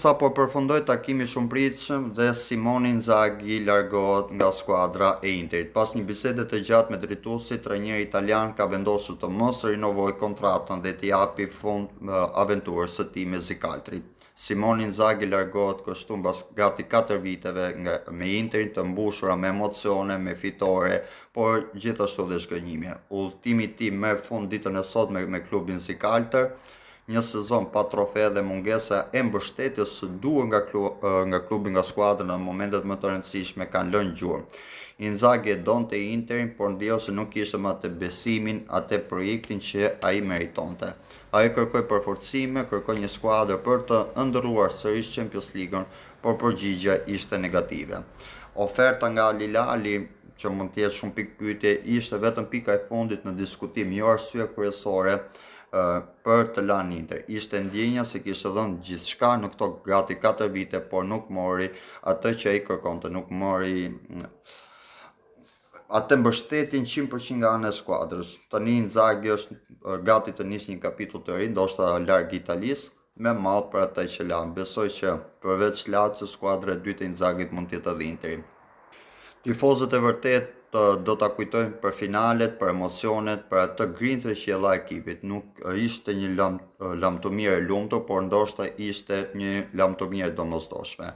Sa po përfundoi takimi shumëpritshëm dhe Simone Inzaghi largohet nga skuadra e Interit. Pas një bisede të gjatë me drejtuesin, trajneri italian ka vendosur të mos rinovojë kontratën dhe të japi fund aventurës së tij me Zicaltri. Simone Inzaghi largohet kështu mbas gati 4 viteve me Interin të mbushura me emocione, me fitore, por gjithashtu dhe shkënjime. Udhëtimi i tij merr fund ditën e sotme me klubin Zicaltër, një sezon pa trofe dhe mungesa e mbështetjes së duhur nga klubi nga skuadra në momentet më të rëndësishme kanë lënë gjurmë. Inzaghi e donte Interin, por ndjeu se nuk kishte më atë besimin, atë projektin që ai meritonte. Ai kërkoi përforcime, kërkoi një skuadër për të ëndërruar sërish Champions League-ën, por përgjigjja ishte negative. Oferta nga Al Hilali, që mund të jetë shumë pikë pyetje, ishte vetëm pika e fundit në diskutim, jo arsye kryesore për të lanë Inter. Ishte ndjenja se kishte dhënë gjithçka në këto gati 4 vite, por nuk mori atë që ai kërkonte, nuk mori atë mbështetjen 100% nga ana e skuadrës. Tani Inzaghi është gati të nisë një kapitull të ri, ndoshta larg Italisë, me mall për atë që lanë. Besoj që përveç Lazio, skuadra e dytë e Inzaghit mund të jetë edhe Interi. Tifozët e vërtet do ta kujtojnë për finalet, për emocionet, për atë grintë që e dha ekipit. Nuk ishte një lamtumire e lumtur, por ndoshta ishte një lamtumire e domosdoshme.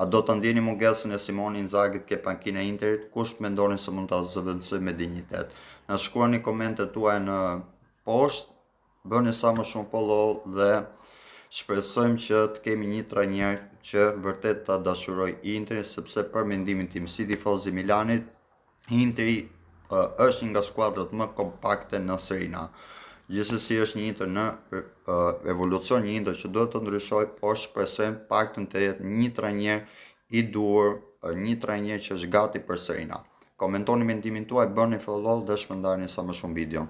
A do të ndjeni mungesën e Simone Inzaghit ke pankina e Interit? Kush mendoni se mund ta zëvendësoj me dinjitet? Na shkruani komentet tuaja në poshtë, bëni sa më shumë follow dhe shpresojmë që të kemi një trajner që vërtet ta dashuroj Interin, sepse për mendimin tim si tifoz i Milanit, Interi është një nga skuadrat më kompakte në Serie A. Gjithsesi është një Inter në evolucion, një Inter që duhet të ndryshojë, por shpresojmë paktën të jetë një trajner i duhur, një trajner që është gati për Serie A. Komentoni mendimin tuaj, bëni follow dhe shpërndani sa më shumë video.